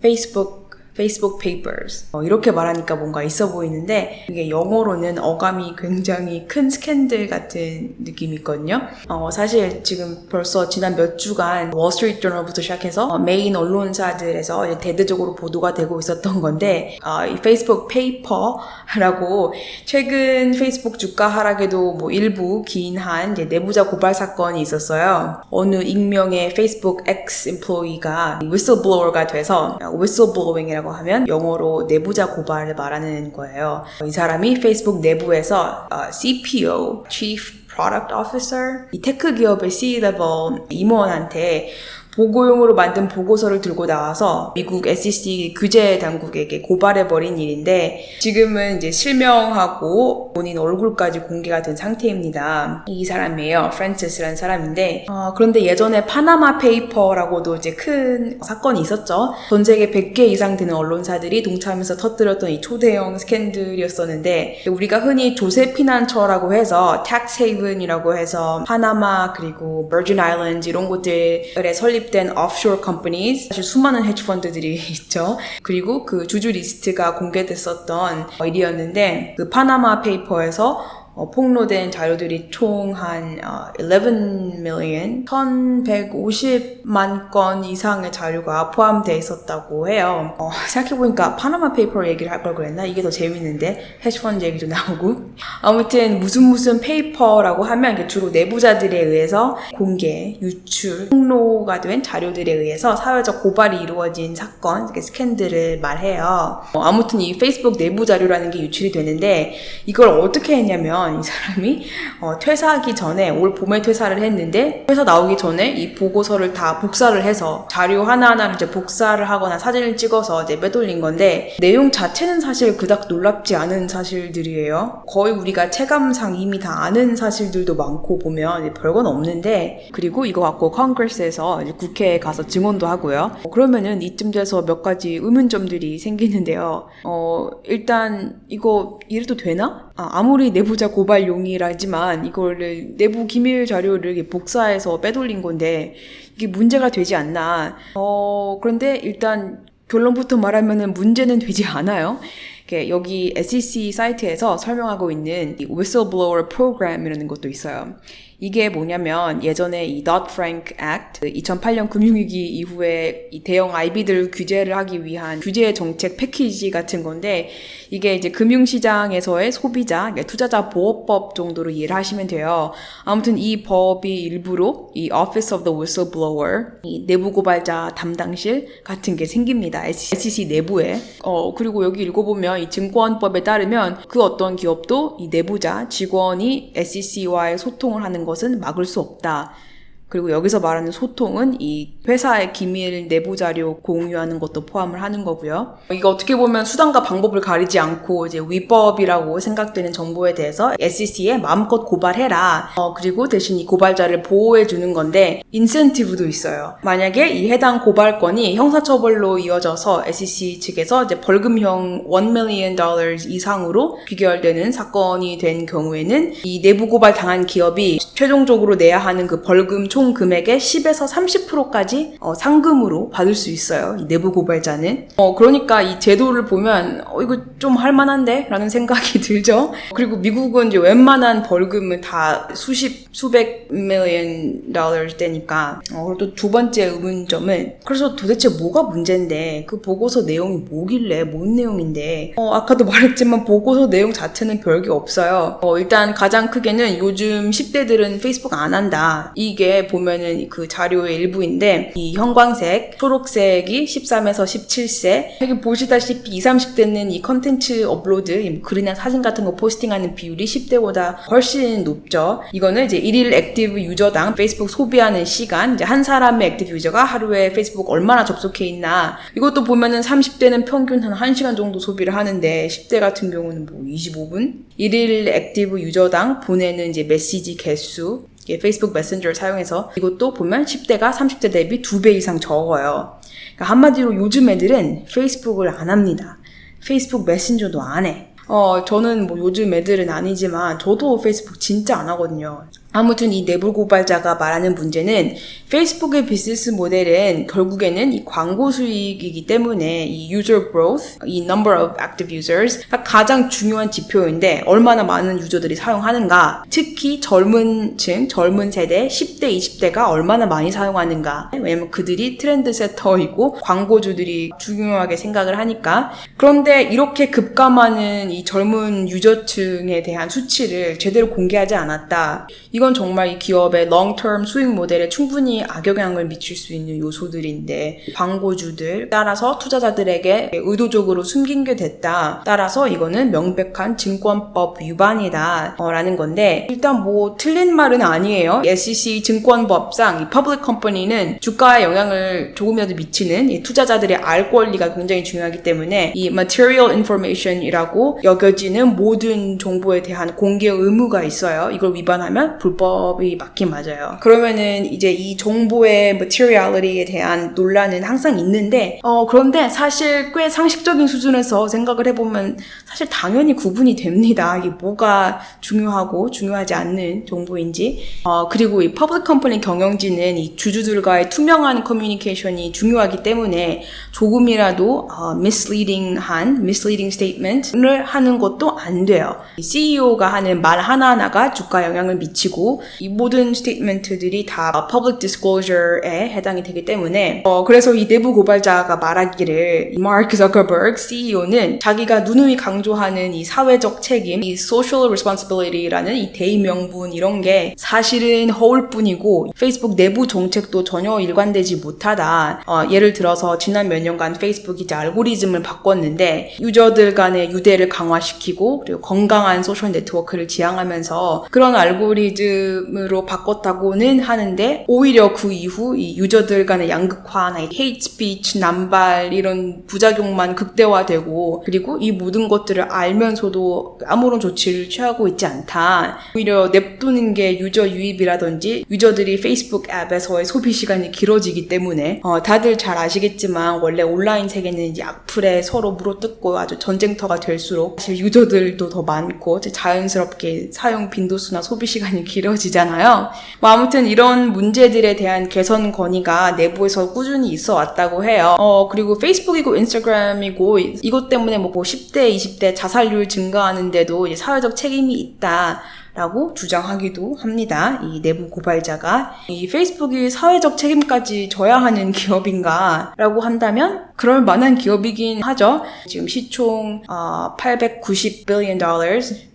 Facebook Papers. 이렇게 말하니까 뭔가 있어 보이는데 이게 영어로는 어감이 굉장히 큰 스캔들 같은 느낌이 있거든요. 사실 지금 벌써 지난 몇 주간 월스트리트 저널부터 시작해서 메인 언론사들에서 이제 대대적으로 보도가 되고 있었던 건데 이 페이스북 페이퍼라고 최근 페이스북 주가 하락에도 뭐 일부 기인한 이제 내부자 고발 사건이 있었어요. 어느 익명의 페이스북 X 임플로이가 whistleblower가 돼서 whistleblowing이라고 하면 영어로 내부자 고발을 말하는 거예요. 이 사람이 페이스북 내부에서 CPO, Chief Product Officer, 이 테크 기업의 C-level 임원한테 보고용으로 만든 보고서를 들고 나와서 미국 SEC 규제 당국에게 고발해버린 일인데 지금은 이제 실명하고 본인 얼굴까지 공개가 된 상태입니다. 이 사람이에요. 프랜시스라는 사람인데 그런데 예전에 파나마 페이퍼라고도 이제 큰 사건이 있었죠. 전 세계 100개 이상 되는 언론사들이 동참해서 터뜨렸던 이 초대형 스캔들이었었는데 우리가 흔히 조세 피난처라고 해서 텍스 헤이븐이라고 해서 파나마 그리고 버진 아일랜드 이런 곳들에 설립 된 offshore companies, 사실 수많은 헤지 펀드들이 있죠. 그리고 그 주주 리스트가 공개됐었던 일이었는데 그 파나마 페이퍼에서 폭로된 자료들이 총 한 11 million, 1150만 건 이상의 자료가 포함되어 있었다고 해요. 생각해보니까 파나마 페이퍼 얘기를 할 걸 그랬나? 이게 더 재밌는데 헤지펀드 얘기도 나오고 아무튼 무슨 페이퍼라고 하면 주로 내부자들에 의해서 공개, 유출, 폭로가 된 자료들에 의해서 사회적 고발이 이루어진 사건, 스캔들을 말해요. 아무튼 이 페이스북 내부 자료라는 게 유출이 되는데 이걸 어떻게 했냐면 이 사람이 퇴사하기 전에 올 봄에 퇴사를 했는데 회사 나오기 전에 이 보고서를 다 복사를 해서 자료 하나하나를 이제 복사를 하거나 사진을 찍어서 이제 빼돌린 건데 내용 자체는 사실 그닥 놀랍지 않은 사실들이에요. 거의 우리가 체감상 이미 다 아는 사실들도 많고 보면 별건 없는데 그리고 이거 갖고 컨그레스에서 이제 국회에 가서 증언도 하고요. 그러면은 이쯤 돼서 몇 가지 의문점들이 생기는데요. 일단 이거 이래도 되나? 아무리 내부자 고발용이라지만 이거를 내부 기밀 자료를 복사해서 빼돌린 건데 이게 문제가 되지 않나. 그런데 일단 결론부터 말하면은 문제는 되지 않아요. 여기 SEC 사이트에서 설명하고 있는 이 whistleblower program이라는 것도 있어요. 이게 뭐냐면 예전에 이 Dodd-Frank Act 2008년 금융위기 이후에 이 대형 IB들 규제를 하기 위한 규제 정책 패키지 같은 건데 이게 이제 금융시장에서의 소비자, 투자자 보호법 정도로 이해를 하시면 돼요. 아무튼 이 법이 일부로 이 Office of the Whistleblower, 이 내부 고발자 담당실 같은 게 생깁니다. SEC 내부에. 그리고 여기 읽어보면 이 증권법에 따르면 그 어떤 기업도 이 내부자, 직원이 SEC와의 소통을 하는 것은 막을 수 없다. 그리고 여기서 말하는 소통은 이 회사의 기밀 내부 자료 공유하는 것도 포함을 하는 거고요. 이거 어떻게 보면 수단과 방법을 가리지 않고 이제 위법이라고 생각되는 정보에 대해서 SEC에 마음껏 고발해라. 그리고 대신 이 고발자를 보호해 주는 건데 인센티브도 있어요. 만약에 이 해당 고발건이 형사처벌로 이어져서 SEC 측에서 이제 벌금형 $1 million 이상으로 귀결되는 사건이 된 경우에는 이 내부 고발 당한 기업이 최종적으로 내야 하는 그 벌금 총 금액의 10에서 30%까지 상금으로 받을 수 있어요. 이 내부 고발자는. 그러니까 이 제도를 보면 이거 좀 할만한데? 라는 생각이 들죠. 그리고 미국은 이제 웬만한 벌금은 다 수백 million $대니까. 그리고 또 두 번째 의문점은 그래서 도대체 뭐가 문제인데 그 보고서 내용이 뭐길래 뭔 내용인데 아까도 말했지만 보고서 내용 자체는 별게 없어요. 일단 가장 크게는 요즘 10대들은 페이스북 안 한다. 이게 보면은 그 자료의 일부인데 이 형광색, 초록색이 13에서 17세 여기 보시다시피 20, 30대는 이 컨텐츠 업로드, 글이나 사진 같은 거 포스팅하는 비율이 10대보다 훨씬 높죠. 이거는 이제 1일 액티브 유저당 페이스북 소비하는 시간, 이제 한 사람의 액티브 유저가 하루에 페이스북 얼마나 접속해 있나 이것도 보면은 30대는 평균 한 1시간 정도 소비를 하는데 10대 같은 경우는 뭐 25분? 1일 액티브 유저당 보내는 이제 메시지 개수 페이스북 메신저를 사용해서 이것도 보면 10대가 30대 대비 2배 이상 적어요. 그러니까 한마디로 요즘 애들은 페이스북을 안 합니다. 페이스북 메신저도 안 해. 저는 뭐 요즘 애들은 아니지만 저도 페이스북 진짜 안 하거든요. 아무튼 이 내부 고발자가 말하는 문제는 페이스북의 비즈니스 모델은 결국에는 이 광고 수익이기 때문에 이 user growth, 이 number of active users가 가장 중요한 지표인데 얼마나 많은 유저들이 사용하는가, 특히 젊은 세대 10대, 20대가 얼마나 많이 사용하는가. 왜냐면 그들이 트렌드 세터이고 광고주들이 중요하게 생각을 하니까. 그런데 이렇게 급감하는 이 젊은 유저층에 대한 수치를 제대로 공개하지 않았다. 이건 정말 이 기업의 long-term 수익 모델에 충분히 악영향을 미칠 수 있는 요소들인데 광고주들 따라서 투자자들에게 의도적으로 숨긴 게 됐다. 따라서 이거는 명백한 증권법 위반이다 라는 건데 일단 뭐 틀린 말은 아니에요. SEC 증권법상 이 public company는 주가에 영향을 조금이라도 미치는 이 투자자들의 알 권리가 굉장히 중요하기 때문에 이 material information이라고 여겨지는 모든 정보에 대한 공개 의무가 있어요. 이걸 위반하면 불법이 맞긴 맞아요. 그러면은 이제 이 정보의 materiality에 대한 논란은 항상 있는데 그런데 사실 꽤 상식적인 수준에서 생각을 해보면 사실 당연히 구분이 됩니다. 이게 뭐가 중요하고 중요하지 않는 정보인지. 그리고 이 퍼블릭 컴퍼니 경영진은 이 주주들과의 투명한 커뮤니케이션이 중요하기 때문에 조금이라도 misleading statement을 하는 것도 안 돼요. CEO가 하는 말 하나하나가 주가에 영향을 미치고 이 모든 스테이트먼트들이 다 public disclosure에 해당이 되기 때문에 그래서 이 내부 고발자가 말하기를 마크 저커버그 CEO는 자기가 누누이 강조하는 이 사회적 책임, 이 social responsibility라는 이 대의명분 이런 게 사실은 허울뿐이고 페이스북 내부 정책도 전혀 일관되지 못하다. 예를 들어서 지난 몇 년간 페이스북이 이제 알고리즘을 바꿨는데 유저들 간의 유대를 강화시키고 그리고 건강한 소셜 네트워크를 지향하면서 그런 알고리즘으로 바꿨다고는 하는데 오히려 그 이후 이 유저들 간의 양극화나 헤이트 스피치, 남발 이런 부작용만 극대화되고 그리고 이 모든 것들을 알면서도 아무런 조치를 취하고 있지 않다. 오히려 냅두는 게 유저 유입이라든지 유저들이 페이스북 앱에서의 소비 시간이 길어지기 때문에 다들 잘 아시겠지만 원래 온라인 세계는 이제 악플에 서로 물어뜯고 아주 전쟁터가 될수록 사실 유저들도 더 많고 자연스럽게 사용 빈도수나 소비 시간이 길어지잖아요. 아무튼 이런 문제들에 대한 개선 건의가 내부에서 꾸준히 있어 왔다고 해요. 그리고 페이스북이고 인스타그램이고 이것 때문에 뭐 10대, 20대 자살률 증가하는데도 이제 사회적 책임이 있다. 라고 주장하기도 합니다. 이 내부 고발자가 이 페이스북이 사회적 책임까지 져야 하는 기업인가 라고 한다면 그럴 만한 기업이긴 하죠. 지금 시총 $890 billion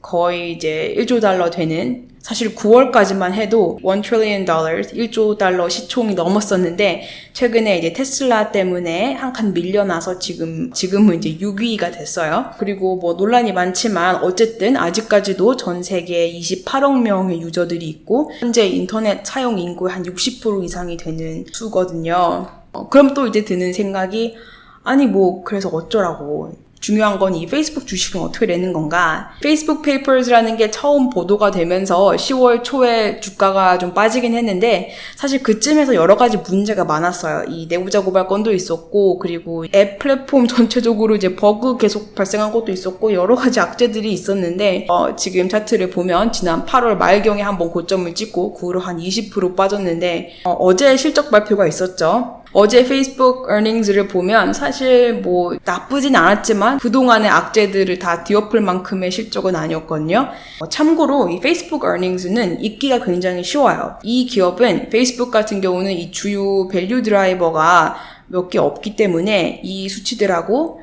거의 이제 1조 달러 되는 사실 9월까지만 해도 $1 trillion, 1조 달러 시총이 넘었었는데 최근에 이제 테슬라 때문에 한 칸 밀려나서 지금은 이제 6위가 됐어요. 그리고 뭐 논란이 많지만 어쨌든 아직까지도 전 세계에 28억 명의 유저들이 있고 현재 인터넷 사용 인구의 한 60% 이상이 되는 수거든요. 그럼 또 이제 드는 생각이 아니 뭐 그래서 어쩌라고. 중요한 건 이 페이스북 주식은 어떻게 되는 건가? 페이스북 페이퍼즈라는 게 처음 보도가 되면서 10월 초에 주가가 좀 빠지긴 했는데 사실 그쯤에서 여러 가지 문제가 많았어요. 이 내부자 고발 건도 있었고 그리고 앱 플랫폼 전체적으로 이제 버그 계속 발생한 것도 있었고 여러 가지 악재들이 있었는데 지금 차트를 보면 지난 8월 말경에 한번 고점을 찍고 그 후로 한 20% 빠졌는데 어제 실적 발표가 있었죠. 어제 페이스북 earnings를 보면 사실 뭐 나쁘진 않았지만 그동안의 악재들을 다 뒤엎을 만큼의 실적은 아니었거든요. 참고로 이 페이스북 earnings는 읽기가 굉장히 쉬워요. 이 기업은 페이스북 같은 경우는 이 주요 밸류 드라이버가 몇 개 없기 때문에 이 수치들하고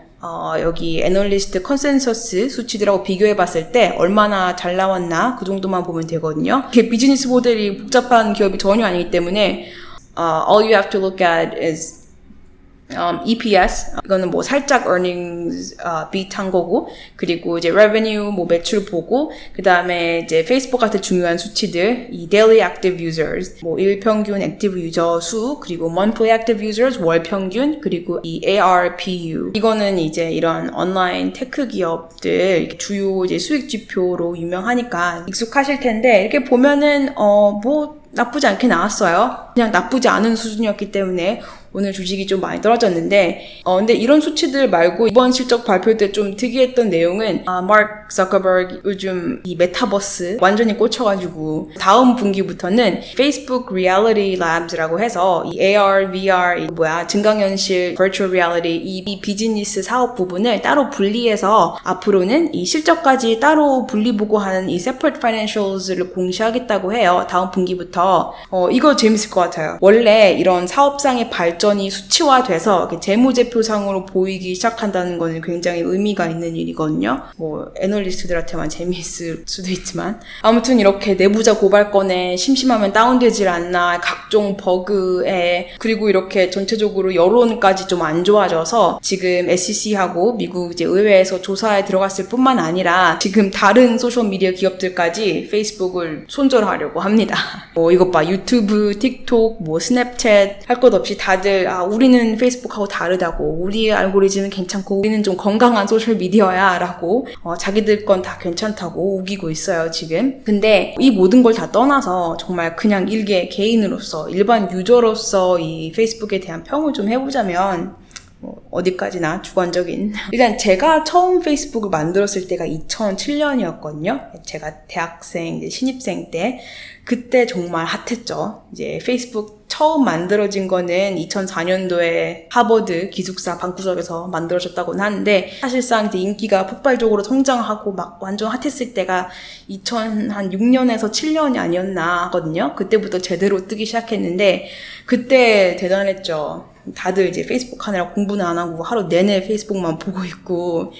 여기 애널리스트 컨센서스 수치들하고 비교해 봤을 때 얼마나 잘 나왔나 그 정도만 보면 되거든요. 이게 비즈니스 모델이 복잡한 기업이 전혀 아니기 때문에 all you have to look at is EPS. 이거는 뭐 살짝 earnings beat 한 거고, 그리고 이제 revenue 뭐 매출 보고, 그 다음에 이제 페이스북 같은 중요한 수치들, 이 daily active users, 뭐 일평균 액티브 유저 수, 그리고 monthly active users 월 평균, 그리고 이 ARPU. 이거는 이제 이런 온라인 테크 기업들 주요 이제 수익 지표로 유명하니까 익숙하실 텐데 이렇게 보면은 뭐 나쁘지 않게 나왔어요. 그냥 나쁘지 않은 수준이었기 때문에 오늘 주식이 좀 많이 떨어졌는데 근데 이런 수치들 말고 이번 실적 발표 때 좀 특이했던 내용은 마크 저커버그 요즘 이 메타버스 완전히 꽂혀가지고 다음 분기부터는 페이스북 리얼리티 랩스라고 해서 이 AR, VR, 증강현실, 버추얼 리얼리티 이 비즈니스 사업 부분을 따로 분리해서 앞으로는 이 실적까지 따로 분리 보고하는 이 separate financials를 공시하겠다고 해요. 다음 분기부터. 이거 재밌을 것 같아요. 원래 이런 사업상의 발전이 수치화돼서 재무제표상으로 보이기 시작한다는 건 굉장히 의미가 있는 일이거든요. 애널리스트들한테만 재미있을 수도 있지만 아무튼 이렇게 내부자 고발건에 심심하면 다운되질 않나, 각종 버그에, 그리고 이렇게 전체적으로 여론까지 좀 안 좋아져서 지금 SEC하고 미국 이제 의회에서 조사에 들어갔을 뿐만 아니라 지금 다른 소셜미디어 기업들까지 페이스북을 손절하려고 합니다. 이것 봐, 유튜브, 틱톡, 스냅챗 할 것 없이 다들 우리는 페이스북하고 다르다고, 우리의 알고리즘은 괜찮고 우리는 좀 건강한 소셜미디어야 라고 자기들 건 다 괜찮다고 우기고 있어요 지금. 근데 이 모든 걸 다 떠나서 정말 그냥 일개 개인으로서, 일반 유저로서 이 페이스북에 대한 평을 좀 해보자면 어디까지나 주관적인. 일단 제가 처음 페이스북을 만들었을 때가 2007년이었거든요. 제가 대학생, 신입생 때. 그때 정말 핫했죠. 이제 페이스북 처음 만들어진 거는 2004년도에 하버드 기숙사 방구석에서 만들어졌다고는 하는데, 사실상 이제 인기가 폭발적으로 성장하고 막 완전 핫했을 때가 2006년에서 7년이 아니었나 하거든요. 그때부터 제대로 뜨기 시작했는데, 그때 대단했죠. 다들 이제 페이스북 하느라 공부는 안 하고 하루 내내 페이스북만 보고 있고.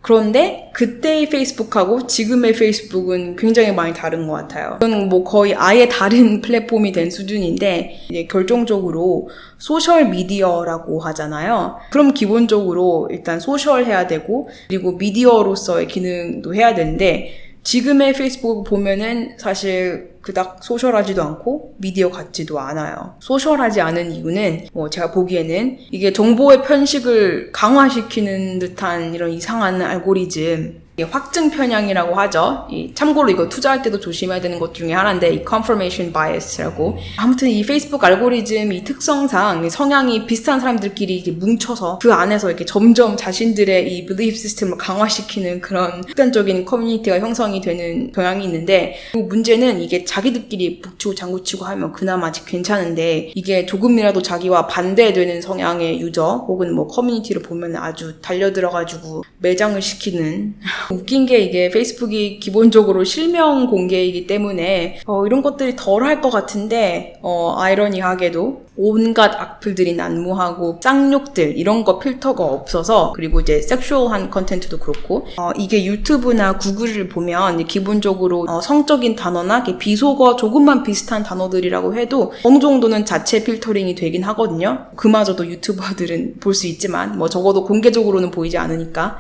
그런데 그때의 페이스북하고 지금의 페이스북은 굉장히 많이 다른 것 같아요. 이건 거의 아예 다른 플랫폼이 된 수준인데, 이제 결정적으로 소셜 미디어라고 하잖아요. 그럼 기본적으로 일단 소셜 해야 되고, 그리고 미디어로서의 기능도 해야 되는데, 지금의 페이스북을 보면은 사실 그닥 소셜하지도 않고 미디어 같지도 않아요. 소셜하지 않은 이유는 제가 보기에는 이게 정보의 편식을 강화시키는 듯한 이런 이상한 알고리즘, 확증 편향이라고 하죠. 참고로 이거 투자할 때도 조심해야 되는 것 중에 하나인데, 이 confirmation bias라고. 아무튼 이 페이스북 알고리즘 이 특성상 성향이 비슷한 사람들끼리 이렇게 뭉쳐서 그 안에서 이렇게 점점 자신들의 이 belief system을 강화시키는 그런 극단적인 커뮤니티가 형성이 되는 경향이 있는데, 그 문제는 이게 자기들끼리 북치고 장구치고 하면 그나마 아직 괜찮은데, 이게 조금이라도 자기와 반대되는 성향의 유저 혹은 커뮤니티를 보면 아주 달려들어가지고 매장을 시키는. 웃긴 게, 이게 페이스북이 기본적으로 실명 공개이기 때문에 이런 것들이 덜 할 것 같은데 아이러니하게도 온갖 악플들이 난무하고 쌍욕들 이런 거 필터가 없어서, 그리고 이제 섹슈얼한 컨텐츠도 그렇고, 이게 유튜브나 구글을 보면 기본적으로 성적인 단어나 비속어 조금만 비슷한 단어들이라고 해도 어느 정도는 자체 필터링이 되긴 하거든요. 그마저도 유튜버들은 볼 수 있지만 적어도 공개적으로는 보이지 않으니까.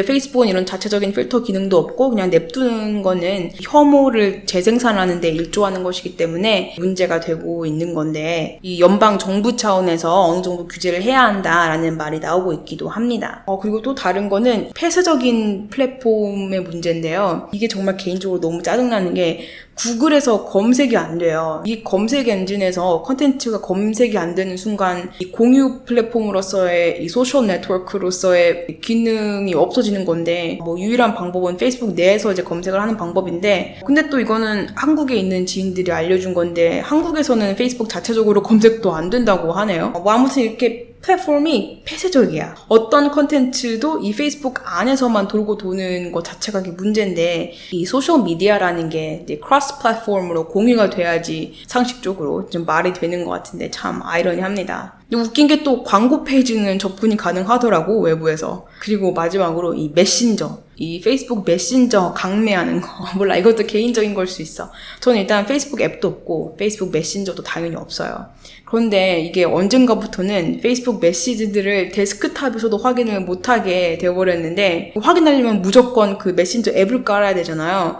페이스북은 이런 자체적인 필터 기능도 없고 그냥 냅두는 거는 혐오를 재생산하는 데 일조하는 것이기 때문에 문제가 되고 있는 건데, 이 연방 정부 차원에서 어느 정도 규제를 해야 한다라는 말이 나오고 있기도 합니다. 그리고 또 다른 거는 폐쇄적인 플랫폼의 문제인데요. 이게 정말 개인적으로 너무 짜증나는 게, 구글에서 검색이 안 돼요. 이 검색 엔진에서 컨텐츠가 검색이 안 되는 순간 이 공유 플랫폼으로서의 이 소셜 네트워크로서의 기능이 없어지는 건데, 유일한 방법은 페이스북 내에서 이제 검색을 하는 방법인데, 근데 또 이거는 한국에 있는 지인들이 알려준 건데, 한국에서는 페이스북 자체적으로 검색도 안 된다고 하네요. 아무튼 이렇게 플랫폼이 폐쇄적이야. 어떤 컨텐츠도 이 페이스북 안에서만 돌고 도는 것 자체가 문제인데, 이 소셜 미디어라는 게 이제 크로스 플랫폼으로 공유가 돼야지 상식적으로 좀 말이 되는 것 같은데 참 아이러니합니다. 근데 웃긴 게 또 광고 페이지는 접근이 가능하더라고, 외부에서. 그리고 마지막으로 이 메신저, 이 페이스북 메신저 강매하는 거. 몰라, 이것도 개인적인 걸 수 있어. 저는 일단 페이스북 앱도 없고 페이스북 메신저도 당연히 없어요. 그런데 이게 언젠가부터는 페이스북 메시지들을 데스크탑에서도 확인을 못하게 되어버렸는데, 확인하려면 무조건 그 메신저 앱을 깔아야 되잖아요.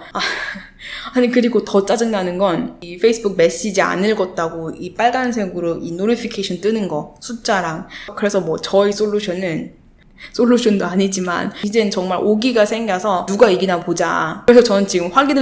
아니, 그리고 더 짜증나는 건 이 페이스북 메시지 안 읽었다고 이 빨간색으로 이 노티피케이션 뜨는 거, 숫자랑. 그래서 저희 솔루션도 아니지만 이젠 정말 오기가 생겨서 누가 이기나 보자. 그래서 저는 지금 확인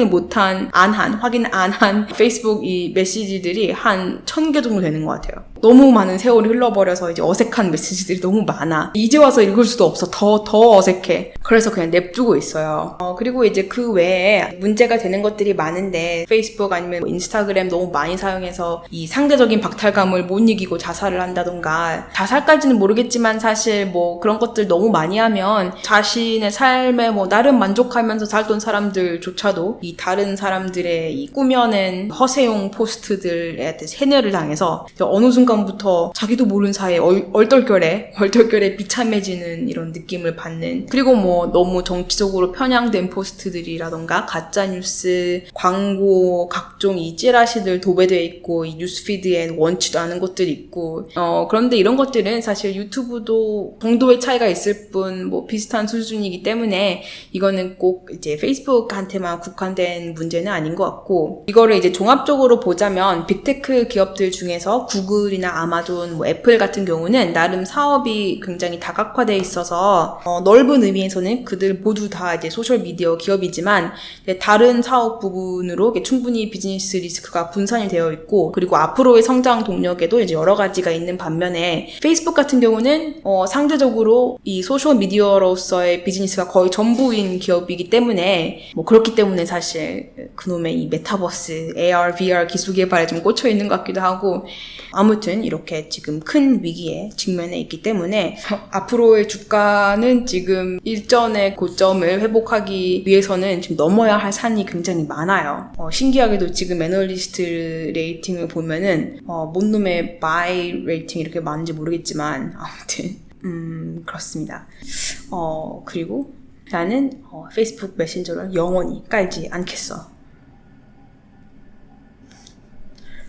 안 한 페이스북 이 메시지들이 한 1000개 정도 되는 것 같아요. 너무 많은 세월이 흘러버려서 이제 어색한 메시지들이 너무 많아. 이제 와서 읽을 수도 없어. 더 어색해. 그래서 그냥 냅두고 있어요. 그리고 이제 그 외에 문제가 되는 것들이 많은데 페이스북 아니면 인스타그램 너무 많이 사용해서 이 상대적인 박탈감을 못 이기고 자살을 한다던가, 자살까지는 모르겠지만 사실 뭐 그런 것들 너무 많이 하면 자신의 삶에 뭐 나름 만족하면서 살던 사람들조차도 이 다른 사람들의 이 꾸며낸 허세용 포스트들에 세뇌를 당해서 어느 순간부터 자기도 모르는 사이에 얼떨결에 비참해지는 이런 느낌을 받는, 그리고 뭐 너무 정치적으로 편향된 포스트들이라던가 가짜뉴스, 광고, 각종 이 찌라시들 도배되어 있고 이 뉴스피드엔 원치도 않은 것들이 있고 그런데 이런 것들은 사실 유튜브도 정도의 차이가 있을 뿐 뭐 비슷한 수준이기 때문에 이거는 꼭 이제 페이스북한테만 국한된 문제는 아닌 것 같고, 이거를 이제 종합적으로 보자면 빅테크 기업들 중에서 구글이나 아마존, 뭐 애플 같은 경우는 나름 사업이 굉장히 다각화되어 있어서 넓은 의미에서는 그들 모두 다 이제 소셜미디어 기업이지만 다른 사업 부분으로 충분히 비즈니스 리스크가 분산이 되어 있고, 그리고 앞으로의 성장 동력에도 이제 여러 가지가 있는 반면에 페이스북 같은 경우는 상대적으로 이 소셜미디어로서의 비즈니스가 거의 전부인 기업이기 때문에 뭐 그렇기 때문에 사실 그놈의 이 메타버스, AR, VR 기술 개발에 좀 꽂혀 있는 것 같기도 하고, 아무튼 이렇게 지금 큰 위기에 직면해 있기 때문에 앞으로의 주가는 지금 일전의 고점을 회복하기 위해서는 지금 넘어야 할 산이 굉장히 많아요. 신기하게도 지금 애널리스트 레이팅을 보면은 뭔 놈의 바이 레이팅이 이렇게 많은지 모르겠지만 아무튼 그렇습니다. 그리고 나는 페이스북 메신저를 영원히 깔지 않겠어.